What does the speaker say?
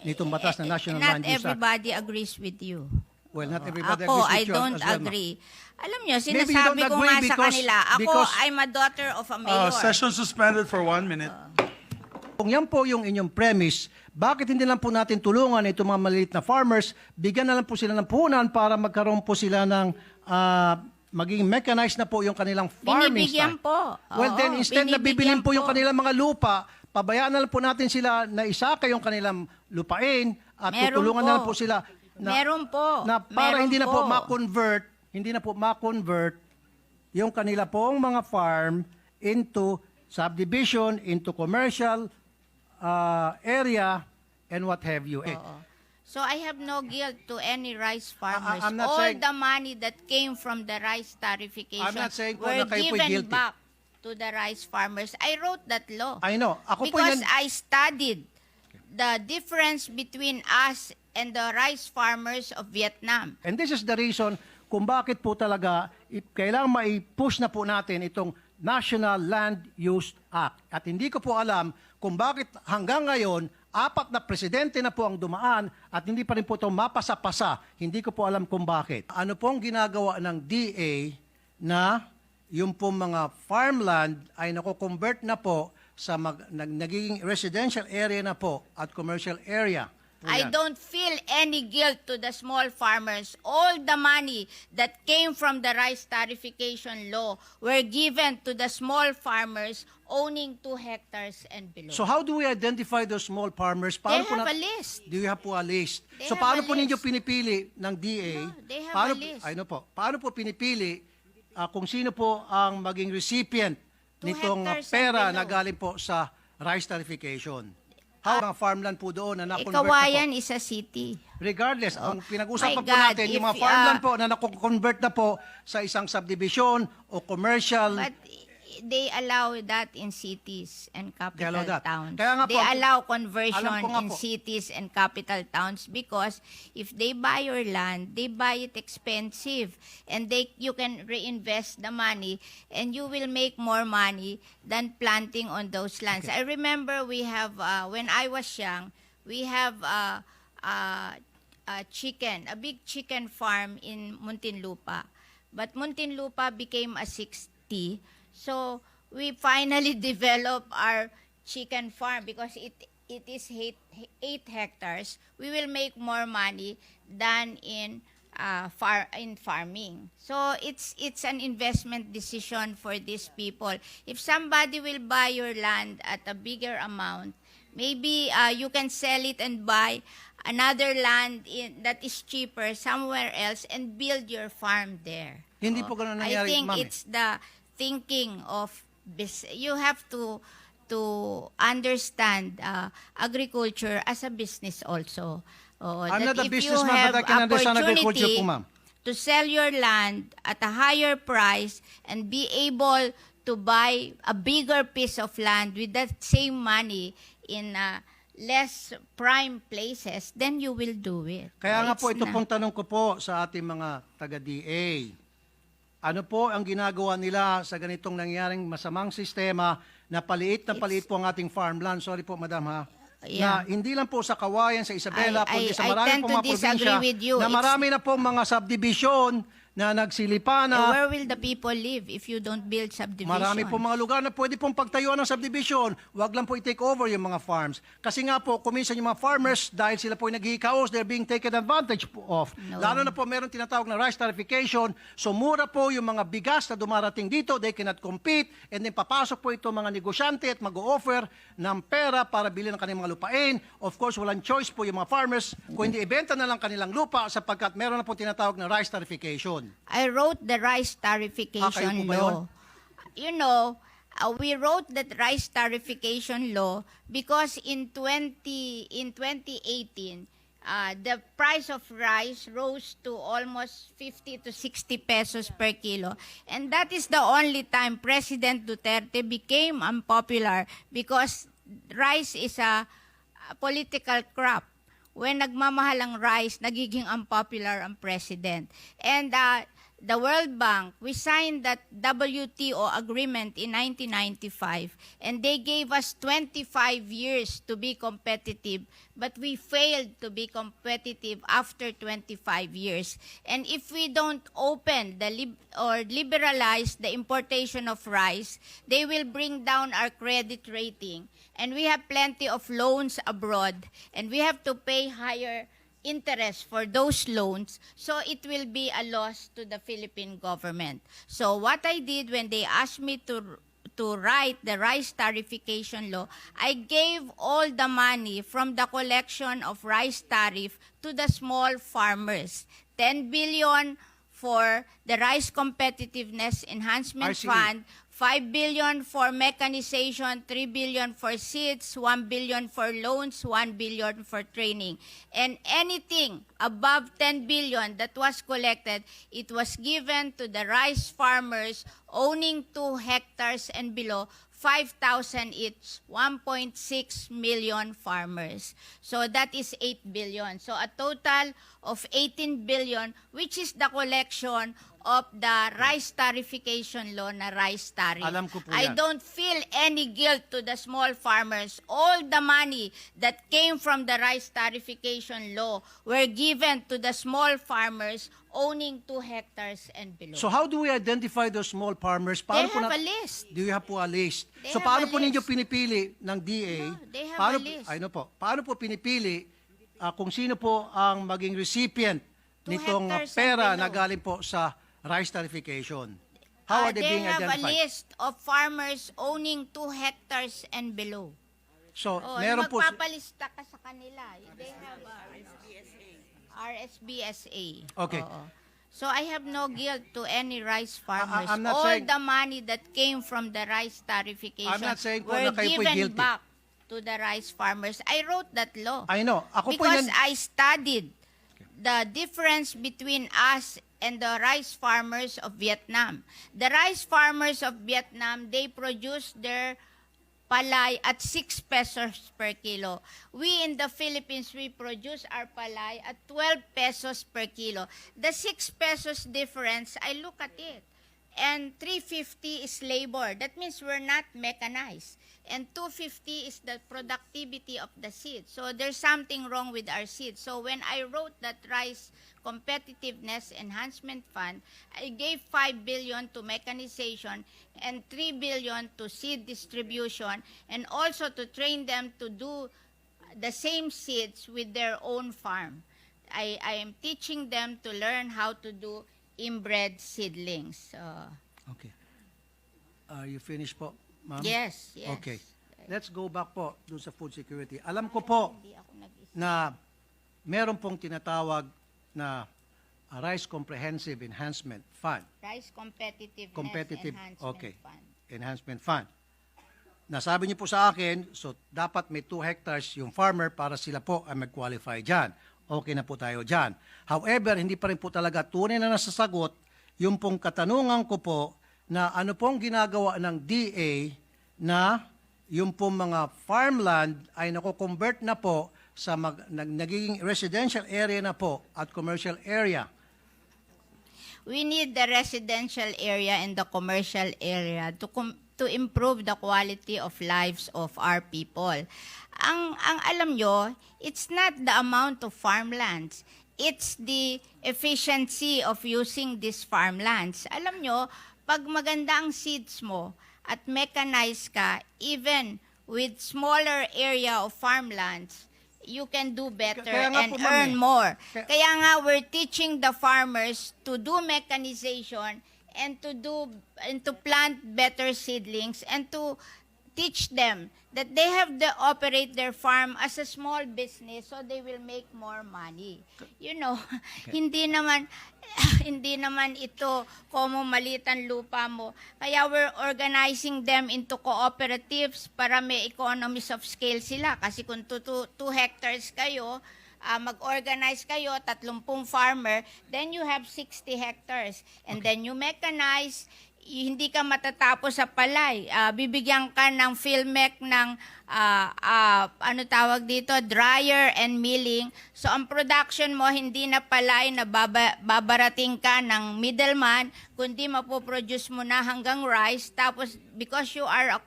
nitong batas na National Not Land Use Act. everybody agrees with you. Well, not everybody Ako, agrees with I you don't as well, ma'am. agree. Alam nyo, Maybe you sinasabi don't ko agree nga sa because- kanila, ako, because- I'm a daughter of a mayor. Session suspended for 1 minute. Kung yan po yung inyong premise, bakit hindi lang po natin tulungan itong mga maliliit na farmers, bigyan na lang po sila ng puhunan para magkaroon po sila ng maging mechanized na po yung kanilang farming Binibigyan style. po. Well, Oo, then instead na bibilin binibigyan po yung po. kanilang mga lupa, pabayaan na lang po natin sila na isaka yung kanilang lupain at Meron tutulungan po. na lang po sila Meron po. na para Meron hindi na po po. ma-convert yung kanila pong mga farm into subdivision, into commercial area, and what have you. So I have no guilt to any rice farmers. I'm not All saying- the money that came from the rice tarification I'm not saying po were na kayo po'y given guilty. back to the rice farmers. I wrote that law. I know. Ako po because yan, I studied the difference between us and the rice farmers of Vietnam. and this is the reason kung bakit po talaga kailangan mai-push na po natin itong National Land Use Act. At hindi ko po alam kung bakit hanggang ngayon, 4 na presidente na po ang dumaan at hindi pa rin po ito mapasa-pasa. Hindi ko po alam kung bakit. Ano pong ginagawa ng DA na yung pong mga farmland ay nako-convert na po sa nagiging residential area na po at commercial area. Po I yan. don't feel any guilt to the small farmers. All the money that came from the rice tarification law were given to the small farmers owning 2 hectares and below. So how do we identify those small farmers? They po have a list. Do you have po a list? They So have paano a po ninyo list. pinipili ng DA? No, they have paano, a list. I know po. Paano po pinipili kung sino po ang maging recipient 2 nitong hectares and pera below. na galing po sa rice tarification? How mga farmland po doon na na-convert Kawayan na po? is a city. Regardless, ang pinag-usapan My po God, natin, yung mga if, farmland po na na-convert na po sa isang subdivision o commercial. But they allow that in cities and They allow capital that. towns. Kaya nga po, They allow alam conversion ko nga in po. cities and capital towns because if they buy your land, they buy it expensive and you can reinvest the money and you will make more money than planting on those lands. I remember we have, when I was young, we have a big chicken farm in Muntinlupa. But Muntinlupa became a 60. So we finally developed our chicken farm because it is 8 hectares. We will make more money than in farming. So it's an investment decision for these people. If somebody will buy your land at a bigger amount, maybe you can sell it and buy another land that is cheaper somewhere else and build your farm there. Hindi po ganun nangyari, I think ma'am, eh. it's the thinking of you have to understand agriculture as a business also. I'm That not a if you businessman, have but I can understand agriculture opportunity po, ma'am. to sell your land at a higher price and be able to buy a bigger piece of land with that same money in less prime places, then you will do it. Kaya nga po, It's ito na- pong tanong ko po sa ating mga taga-DA. Ano po ang ginagawa nila sa ganitong nangyaring masamang sistema na paliit po ang ating farmland? Sorry po, madam ha. Na Yeah. hindi lang po sa Kawayan, sa Isabela, kundi sa I marami tend pong to mga probinsya disagree with you. na marami na pong mga subdivision na nagsilipan na Where will the people live if you don't build subdivision? marami po mga lugar na pwede pong pagtayuan ng subdivision. Huwag lang po i-take over yung mga farms. Kasi nga po, kuminsan yung mga farmers, dahil sila po naghihikaos, they're being taken advantage of. No. Lalo na po meron tinatawag na rice tarification. So mura po yung mga bigas na dumarating dito, they cannot compete. And then papasok po ito mga negosyante at mag-o-offer ng pera para bilhin ng kanilang mga lupain. Of course, walang choice po yung mga farmers kung hindi ibenta na lang kanilang lupa sapagkat meron na po tinatawag na rice tarification. I wrote the rice Kayo po tarification ba yun? law. You know, we wrote that rice tarification law because in 2018, the price of rice rose to almost 50 to 60 pesos per kilo. And that is the only time President Duterte became unpopular because rice is a political crop. When nagmamahal ang rice, nagiging unpopular ang president. And the World Bank, we signed that WTO agreement in 1995, and they gave us 25 years to be competitive, but we failed to be competitive after 25 years. And if we don't open or liberalize the importation of rice, they will bring down our credit rating. And we have plenty of loans abroad, and we have to pay higher interest for those loans, so it will be a loss to the Philippine government. So what I did when they asked me to write the rice tarification law, I gave all the money from the collection of rice tariff to the small farmers. 10 billion for the Rice Competitiveness Enhancement RCE. Fund, 5 billion for mechanization, 3 billion for seeds, 1 billion for loans, 1 billion for training. And anything above 10 billion that was collected, it was given to the rice farmers owning 2 hectares and below, 5,000 each, 1.6 million farmers. So that is 8 billion. So a total of 18 billion, which is the collection of the rice tarification law na rice tariff. Alam ko po I yan. don't feel any guilt to the small farmers. All the money that came from the rice tarification law were given to the small farmers owning 2 hectares and below. So how do we identify those small farmers? They po have a list. Do you have po a list? They So have paano a po ninyo list. pinipili ng DA? No, they have paano, a list. I know po. Paano po pinipili kung sino po ang maging recipient 2 nitong hectares and pera below. na galing po sa rice tarification? How are they being They have a identified? list of farmers owning 2 hectares and below. So, Oh, meron po magpapalista ka sa kanila. They have RSBSA. Okay. Oo. So I have no guilt to any rice farmers. I'm not All saying- the money that came from the rice tarification I'm not saying po were na kayo po'y given guilty. back to the rice farmers. I wrote that law. I know. Ako po Because yan. I studied the difference between us and the rice farmers of Vietnam. The rice farmers of Vietnam, they produce their palay at 6 pesos per kilo. We in the Philippines, we produce our palay at 12 pesos per kilo. The 6 pesos difference, I look at it. And 350 is labor. That means we're not mechanized. And 250 is the productivity of the seed. So there's something wrong with our seed. So when I wrote that Rice Competitiveness Enhancement Fund, I gave 5 billion to mechanization and 3 billion to seed distribution, and also to train them to do the same seeds with their own farm. I am teaching them to learn how to do inbred seedlings. Okay. Are you finished po, ma'am? Yes, yes. Okay. Let's go back po dun sa food security. Alam ko po Hindi ako nag-isip. na meron pong tinatawag na Rice Comprehensive Enhancement Fund. Rice Competitiveness Competitive, Enhancement okay. Fund. Enhancement Fund. Nasabi niyo po sa akin, so dapat may 2 hectares yung farmer para sila po ay mag-qualify dyan. Okay na po tayo dyan. However, hindi pa rin po talaga tunay na nasasagot yung pong katanungan ko po na ano pong ginagawa ng DA na yung pong mga farmland ay nako-convert na po sa nagiging residential area na po at commercial area. We need the residential area and the commercial area to improve the quality of lives of our people. Ang alam nyo, it's not the amount of farmlands. It's the efficiency of using these farmlands. Alam nyo, pag maganda ang seeds mo at mechanized ka, even with smaller area of farmlands, you can do better Kaya nga and po, ma'am, earn eh. more. Kaya- Kaya nga we're teaching the farmers to do mechanization and to plant better seedlings and to teach them that they have to operate their farm as a small business so they will make more money. You know, hindi naman ito como maliit ang lupa mo. Kaya we're organizing them into cooperatives para may economies of scale sila. Kasi kung 2 hectares kayo, mag-organize kayo, 30 farmer, then you have 60 hectares. And then you mechanize, hindi ka matatapos sa palay. Bibigyan ka ng Filmec ng ano tawag dito, dryer and milling. So ang production mo hindi na palay na babarating ka ng middleman, kundi mapoproduce mo na hanggang rice. Tapos because you are a